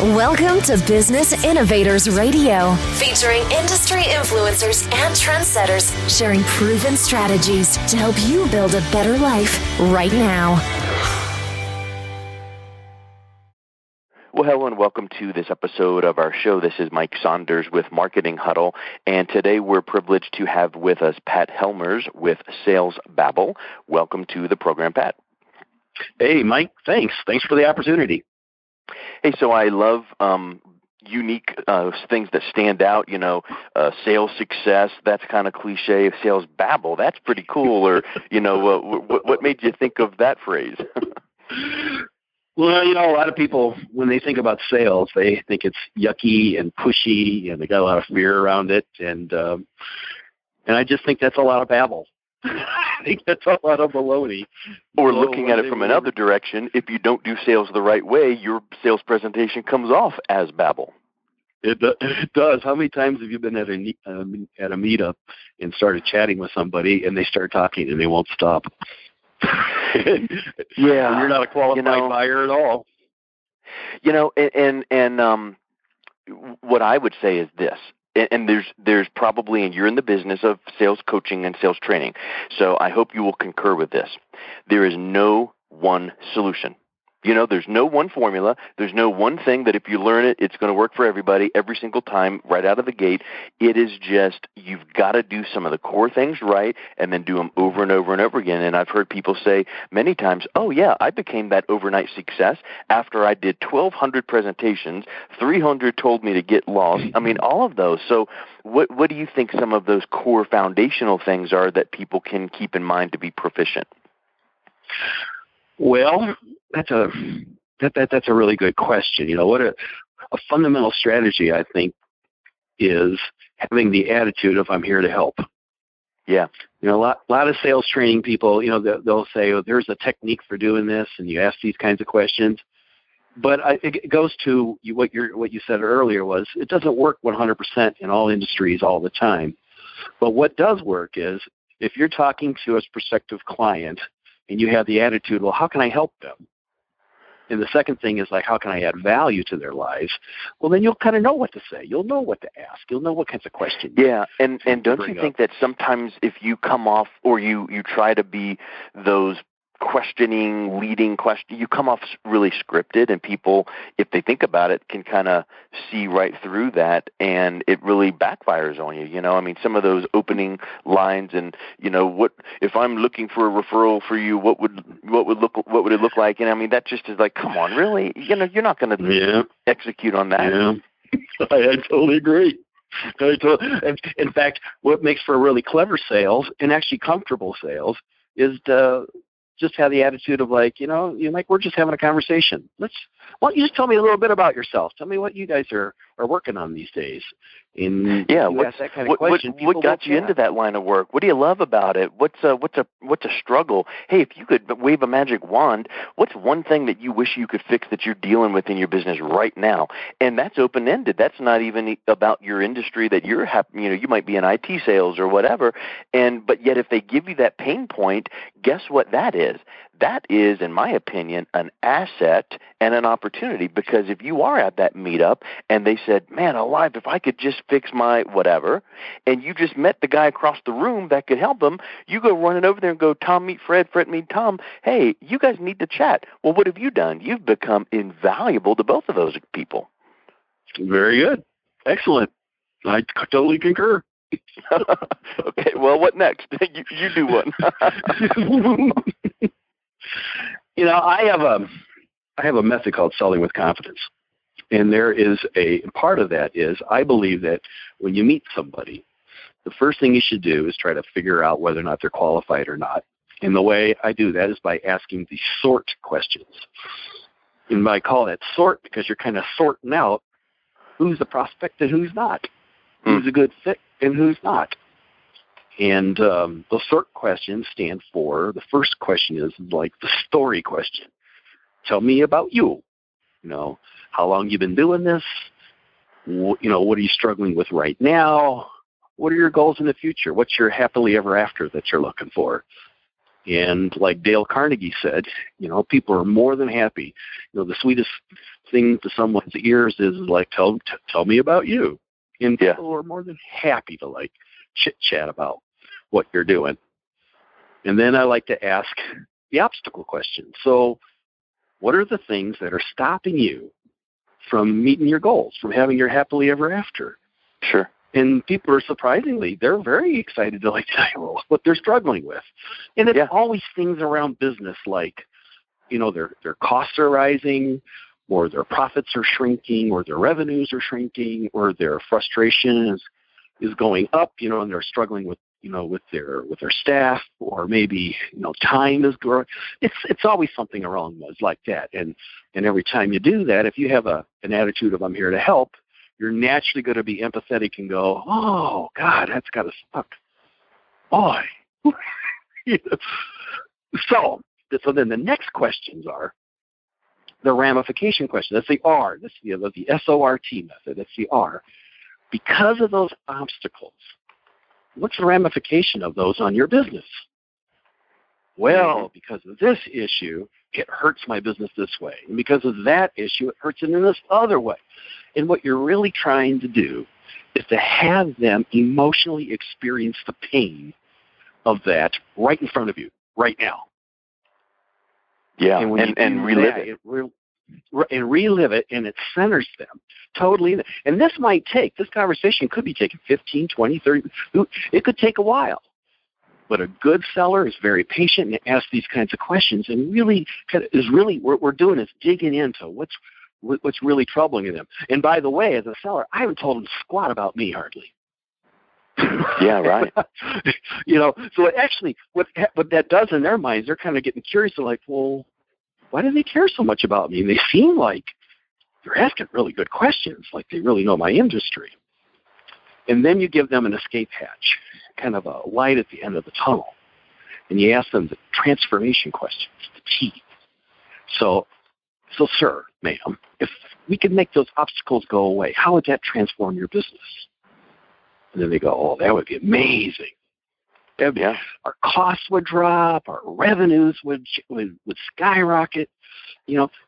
Welcome to Business Innovators Radio, featuring industry influencers and trendsetters sharing proven strategies to help you build a better life right now. Well, hello and welcome to this episode of our show. This is Mike Saunders with Marketing Huddle, and today we're privileged to have with us Pat Helmers with Sales Babble. Welcome to the program, Pat. Hey, Mike. Thanks. Thanks for the opportunity. Hey, so I love unique things that stand out, sales success, that's kind of cliche. Sales babble, that's pretty cool. Or, what made you think of that phrase? Well, a lot of people, when they think about sales, they think it's yucky and pushy, and they got a lot of fear around it. And I just think that's a lot of babble. I think that's a lot of baloney. Or looking at it from another direction, if you don't do sales the right way, your sales presentation comes off as babble. It does. How many times have you been at a meetup and started chatting with somebody, and they start talking and they won't stop? Yeah, you're not a qualified buyer at all. And what I would say is this. And there's probably, and you're in the business of sales coaching and sales training, so I hope you will concur with this. There is no one solution. There's no one formula. There's no one thing that if you learn it, it's going to work for everybody every single time right out of the gate. It is just, you've got to do some of the core things right and then do them over and over and over again. And I've heard people say many times, oh yeah, I became that overnight success after I did 1,200 presentations, 300 told me to get lost. I mean, all of those. So what do you think some of those core foundational things are that people can keep in mind to be proficient? Well, that's a really good question. What a fundamental strategy, I think, is having the attitude of I'm here to help. Yeah. A lot of sales training people, they'll say, oh, there's a technique for doing this, and you ask these kinds of questions. But it goes to what you said earlier was it doesn't work 100% in all industries all the time. But what does work is if you're talking to a prospective client and you have the attitude, well, how can I help them? And the second thing is how can I add value to their lives? Well, then you'll kind of know what to say. You'll know what to ask. You'll know what kinds of questions. Yeah, and don't you think that sometimes if you come off or you try to be those questioning, leading question, you come off really scripted, and people, if they think about it, can kind of see right through that, and it really backfires on you. Some of those opening lines, and what if I'm looking for a referral for you? What would it look like? And that just is come on, really? You're not going to execute on that. Yeah, I totally agree. In fact, what makes for really clever sales and actually comfortable sales is to just have the attitude of we're just having a conversation. Why don't you just tell me a little bit about yourself? Tell me what you guys are working on these days. And what's that kind of question. What got you into that line of work? What do you love about it? What's a struggle? Hey, if you could wave a magic wand, what's one thing that you wish you could fix that you're dealing with in your business right now? And that's open-ended. That's not even about your industry that you're you might be in IT sales or whatever. But yet if they give you that pain point, guess what that is? That is, in my opinion, an asset and an opportunity, because if you are at that meetup and they said, man alive, if I could just fix my whatever, and you just met the guy across the room that could help him, you go running over there and go, Tom, meet Fred, Fred, meet Tom. Hey, you guys need to chat. Well, what have you done? You've become invaluable to both of those people. Very good. Excellent. I totally concur. Okay, well, what next? You do one. I have a method called selling with confidence. And there is a part of that is I believe that when you meet somebody, the first thing you should do is try to figure out whether or not they're qualified or not. And the way I do that is by asking the sort questions. And I call that sort because you're kind of sorting out who's a prospect and who's not, who's a good fit and who's not. And the sort questions stand for, the first question is the story question. Tell me about you. How long you've been doing this? What are you struggling with right now? What are your goals in the future? What's your happily ever after that you're looking for? And like Dale Carnegie said, people are more than happy. The sweetest thing to someone's ears is like, tell me about you. And people are more than happy to like chit-chat about what you're doing. And then I like to ask the obstacle question. So what are the things that are stopping you from meeting your goals, from having your happily ever after? Sure. And people are surprisingly, they're very excited to like tell you what they're struggling with. And it's always things around business like, their costs are rising, or their profits are shrinking, or their revenues are shrinking, or their frustration is going up, and they're struggling with their staff, or maybe time is growing. It's always something around those like that. And every time you do that, if you have an attitude of I'm here to help, you're naturally going to be empathetic and go, oh God, that's got to suck. Boy. So then the next questions are the ramification question. That's the R. That's the SORT method. That's the R. Because of those obstacles, what's the ramification of those on your business? Well, because of this issue, it hurts my business this way. And because of that issue, it hurts it in this other way. And what you're really trying to do is to have them emotionally experience the pain of that right in front of you, right now. Yeah, and relive it. And relive it, and it centers them totally. And this conversation could be taking 15, 20, 30, it could take a while. But a good seller is very patient and asks these kinds of questions, and what we're doing is digging into what's really troubling them. And by the way, as a seller, I haven't told them squat about me hardly. Yeah, right. So it actually, what that does in their minds, they're kind of getting curious. They're like, well, why do they care so much about me? And they seem like they're asking really good questions, like they really know my industry. And then you give them an escape hatch, kind of a light at the end of the tunnel. And you ask them the transformation questions, the T. So sir, ma'am, if we could make those obstacles go away, how would that transform your business? And then they go, oh, that would be amazing. Our costs would drop, our revenues would skyrocket.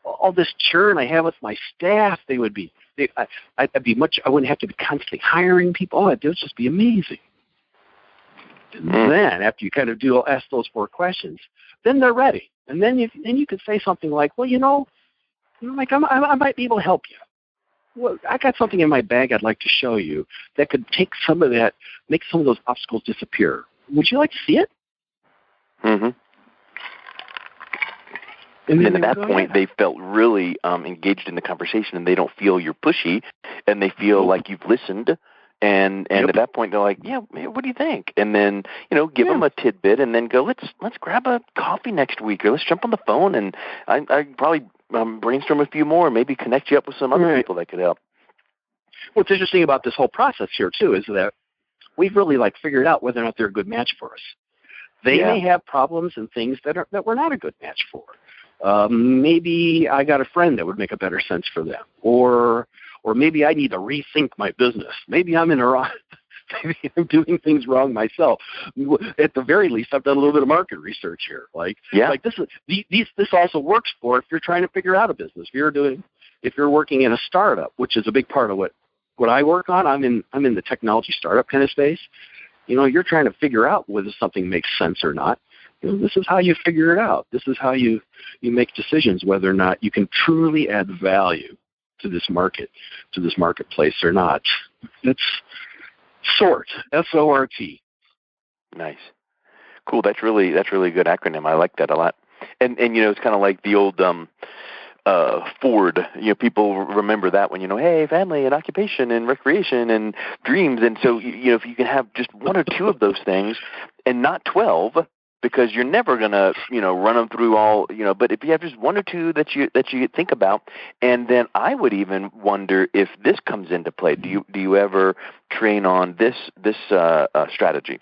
All this churn I have with my staff, I wouldn't have to be constantly hiring people. Oh, it would just be amazing. And then after you kind of ask those 4 questions, then they're ready. And then you could say something like, well, like I might be able to help you. Well, I got something in my bag I'd like to show you that could take some of that, make some of those obstacles disappear. Would you like to see it? Mm-hmm. And then at that point, they felt really engaged in the conversation, and they don't feel you're pushy, and they feel like you've listened. And at that point, they're like, yeah, what do you think? And then, give them a tidbit, and then go, let's grab a coffee next week, or let's jump on the phone, and I probably brainstorm a few more, maybe connect you up with some other people that could help. What's interesting about this whole process here, too, is that we've really figured out whether or not they're a good match for us. They may have problems and things that we're not a good match for. Maybe I got a friend that would make a better sense for them, or maybe I need to rethink my business. Maybe I'm maybe I'm doing things wrong myself. At the very least, I've done a little bit of market research here. This also works for if you're trying to figure out a business. If you're working in a startup, which is a big part of what I work on. I'm in the technology startup kind of space. You're trying to figure out whether something makes sense or not. This is how you figure it out. This is how you make decisions whether or not you can truly add value to this marketplace or not. It's SORT, S-O-R-T. Nice. Cool. That's really a good acronym. I like that a lot. And it's kind of like the old Ford. People remember that when hey, family and occupation and recreation and dreams. And so if you can have just 1 or 2 of those things and not 12, because you're never gonna run them through all. But if you have just 1 or 2 that you think about, and then I would even wonder if this comes into play. Do you ever train on this strategy?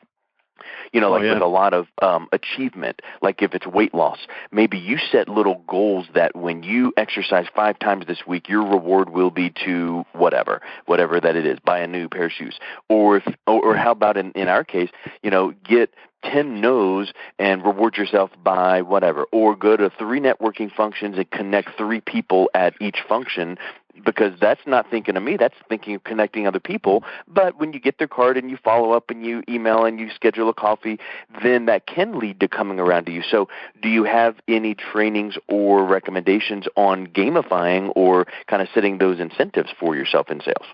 With a lot of achievement, like if it's weight loss, maybe you set little goals that when you exercise 5 times this week, your reward will be to whatever that it is, buy a new pair of shoes. Or how about in our case, get 10 no's and reward yourself by whatever, or go to 3 networking functions and connect 3 people at each function, because that's not thinking of me, that's thinking of connecting other people. But when you get their card and you follow up and you email and you schedule a coffee, then that can lead to coming around to you. So do you have any trainings or recommendations on gamifying or kind of setting those incentives for yourself in sales?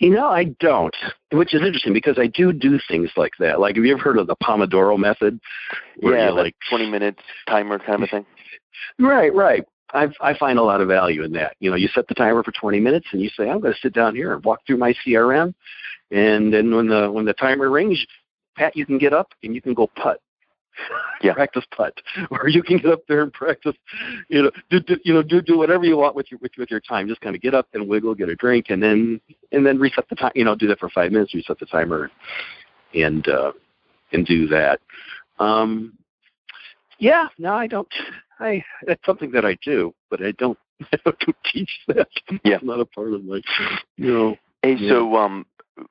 I don't, which is interesting because I do things like that. Like, have you ever heard of the Pomodoro method? Yeah, like 20 minutes timer kind of a thing. Right. I find a lot of value in that. You set the timer for 20 minutes and you say, I'm going to sit down here and walk through my CRM. And then when the timer rings, Pat, you can get up and you can go putt. Yeah. Practice putt, or you can get up there and practice. Do whatever you want with your time. Just kind of get up and wiggle, get a drink, and then reset the time. Do that for 5 minutes. Reset the timer, and do that. No, I don't. That's something that I do, but I don't teach that. Yeah, it's not a part of my. Hey, yeah. So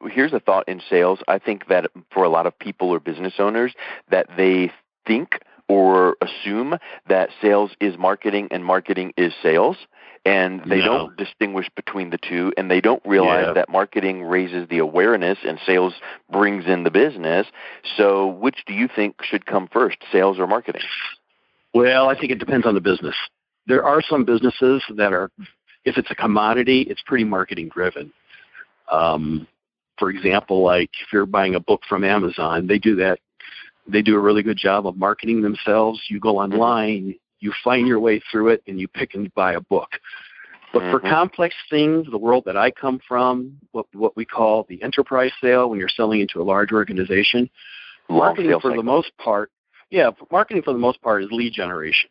here's a thought in sales. I think that for a lot of people or business owners, that they think or assume that sales is marketing and marketing is sales, and they don't distinguish between the two, and they don't realize that marketing raises the awareness and sales brings in the business. So which do you think should come first, sales or marketing? Well, I think it depends on the business. There are some businesses that are, if it's a commodity, it's pretty marketing driven. For example, like if you're buying a book from Amazon, they do that. They do a really good job of marketing themselves. You go online, you find your way through it, and you pick and buy a book. But for complex things, the world that I come from, what we call the enterprise sale, when you're selling into a large organization, marketing for the most part is lead generation.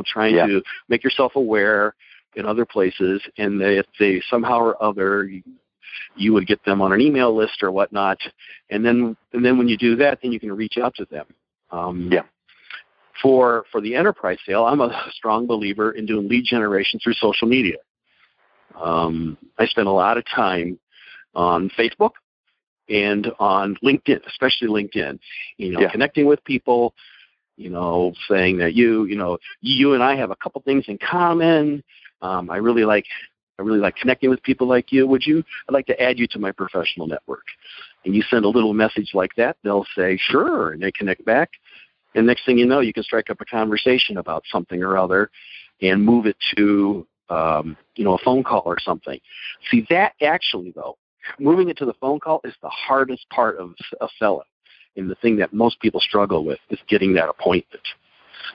Trying to make yourself aware in other places, and if they somehow or other you would get them on an email list or whatnot, and then when you do that, then you can reach out to them. For the enterprise sale, I'm a strong believer in doing lead generation through social media. I spend a lot of time on Facebook and on LinkedIn, especially LinkedIn. Connecting with people. Saying that you and I have a couple things in common. I really like connecting with people like you. I'd like to add you to my professional network. And you send a little message like that, they'll say, sure, and they connect back. And next thing you know, you can strike up a conversation about something or other and move it to, a phone call or something. See, that actually, though, moving it to the phone call is the hardest part of selling. And the thing that most people struggle with is getting that appointment.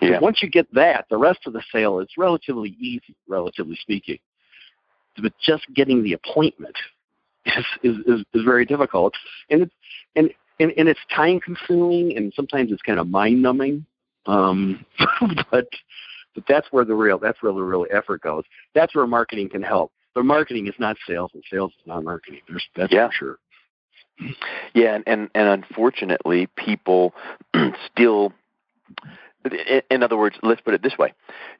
Yeah. Once you get that, the rest of the sale is relatively easy, relatively speaking. But just getting the appointment is very difficult, and it's time consuming, and sometimes it's kind of mind numbing. But that's where the real effort goes. That's where marketing can help. But marketing is not sales, and sales is not marketing. That's for sure. Yeah, and unfortunately, people still. In other words, let's put it this way: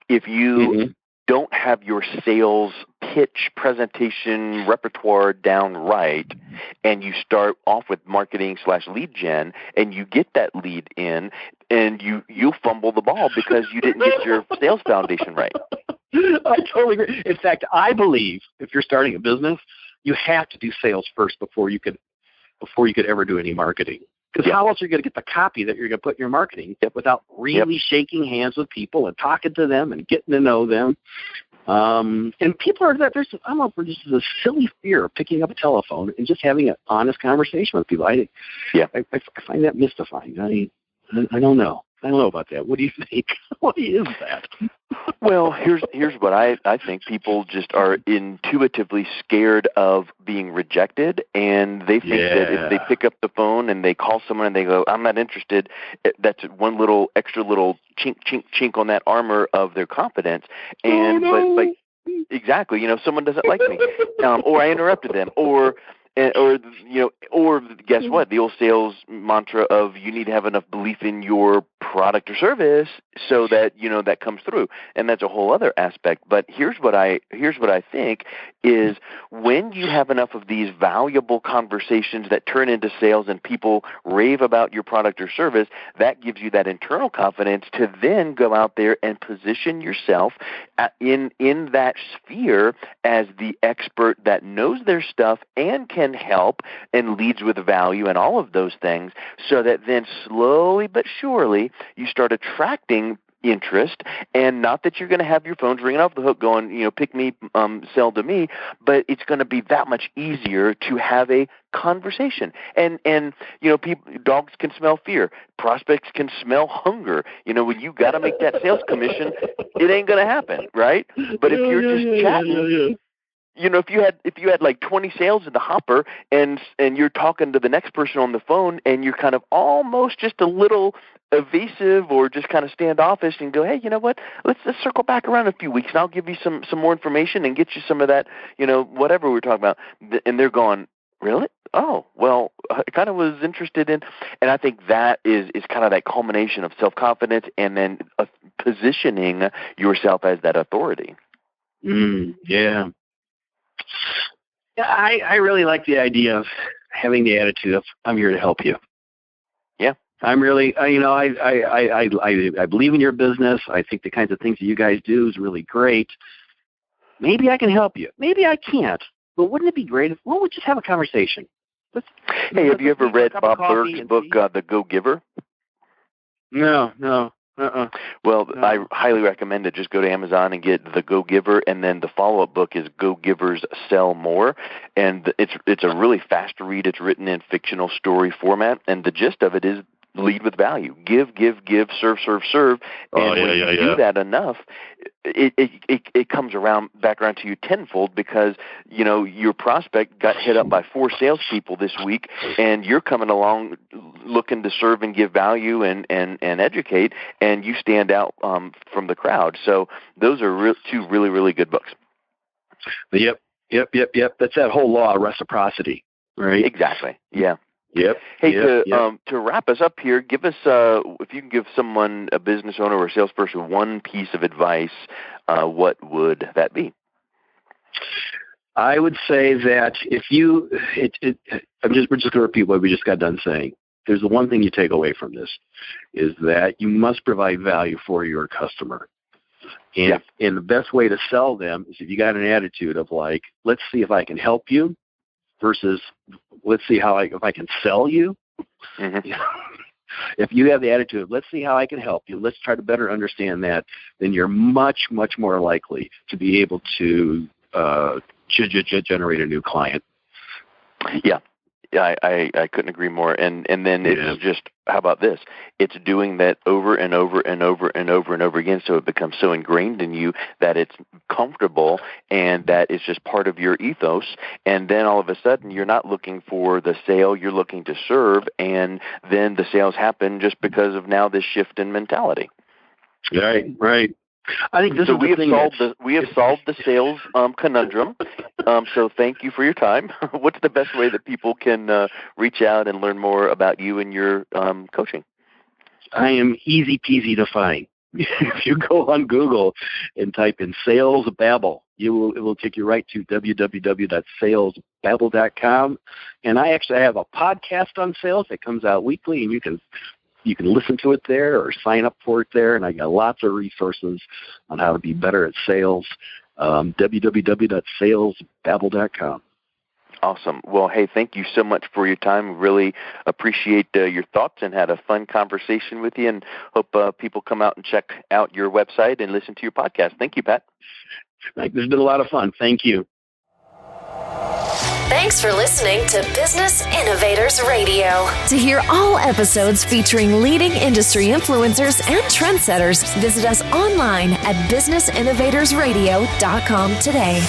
if you don't have your sales pitch, presentation, repertoire down right, and you start off with marketing / lead gen, and you get that lead in, and you fumble the ball because you didn't get your sales foundation right. I totally agree. In fact, I believe if you're starting a business, you have to do sales first before you could ever do any marketing. Because how else are you going to get the copy that you're going to put in your marketing without really shaking hands with people and talking to them and getting to know them? And people are there's a silly fear of picking up a telephone and just having an honest conversation with people. I find that mystifying. I don't know. I don't know about that. What do you think? What is that? Well, here's what I think. People just are intuitively scared of being rejected, and they think that if they pick up the phone and they call someone and they go, I'm not interested, that's one little extra little chink on that armor of their confidence. And but exactly, someone doesn't like me, or I interrupted them, or Or guess what? The old sales mantra of you need to have enough belief in your product or service so that that comes through, and that's a whole other aspect. But here's what I think is when you have enough of these valuable conversations that turn into sales and people rave about your product or service, that gives you that internal confidence to then go out there and position yourself in that sphere as the expert that knows their stuff and can help and leads with value and all of those things, so that then slowly but surely you start attracting interest. And not that you're going to have your phones ringing off the hook going, pick me, sell to me, but it's going to be that much easier to have a conversation. And dogs can smell fear. Prospects can smell hunger. When you got to make that sales commission, it ain't going to happen, right? But if you're just chatting, if you had like 20 sales in the hopper and you're talking to the next person on the phone and you're kind of almost just a little evasive or just kind of standoffish and go, hey, you know what? Let's circle back around in a few weeks and I'll give you some more information and get you some of that, whatever we were talking about. And they're going, really? Oh, well, I kind of was interested in, and I think that is kind of that culmination of self-confidence and then positioning yourself as that authority. Yeah. Yeah, I really like the idea of having the attitude of I'm here to help you. Yeah, I'm really, I believe in your business. I think the kinds of things that you guys do is really great. Maybe I can help you. Maybe I can't. But wouldn't it be great if we just have a conversation? Have you ever read Bob Burg's book, The Go-Giver? No. Well, no. I highly recommend it. Just go to Amazon and get The Go-Giver, and then the follow-up book is Go-Givers Sell More. And it's a really fast read. It's written in fictional story format, and the gist of it is lead with value. Give, serve. And when you do that enough, it comes back around to you tenfold, because your prospect got hit up by 4 salespeople this week, and you're coming along looking to serve and give value and educate, and you stand out from the crowd. So those are 2 really, really good books. Yep. That's that whole law of reciprocity, right? Exactly. Yeah. Yep. Hey, to wrap us up here, give us if you can give someone, a business owner or a salesperson, one piece of advice, what would that be? I would say that we're just going to repeat what we just got done saying. There's the one thing you take away from this is that you must provide value for your customer. And the best way to sell them is if you got an attitude of like, let's see if I can help you, versus let's see if I can sell you. Mm-hmm. If you have the attitude of let's see how I can help you, let's try to better understand that, then you're much, much more likely to be able to generate a new client. Yeah. I couldn't agree more. And then it's just, how about this? It's doing that over and over and over and over and over again, so it becomes so ingrained in you that it's comfortable and that it's just part of your ethos. And then all of a sudden, you're not looking for the sale, you're looking to serve, and then the sales happen just because of now this shift in mentality. Right. I think this is we have solved the sales conundrum. So thank you for your time. What's the best way that people can reach out and learn more about you and your coaching? I am easy peasy to find. If you go on Google and type in Sales Babble, it will take you right to www.salesbabble.com. And I actually have a podcast on sales that comes out weekly, and you can listen to it there or sign up for it there. And I got lots of resources on how to be better at sales. www.salesbabble.com. Awesome. Well, hey, thank you so much for your time. Really appreciate your thoughts and had a fun conversation with you, and hope people come out and check out your website and listen to your podcast. Thank you, Pat. There's been a lot of fun. Thank you. Thanks for listening to Business Innovators Radio. To hear all episodes featuring leading industry influencers and trendsetters, visit us online at businessinnovatorsradio.com today.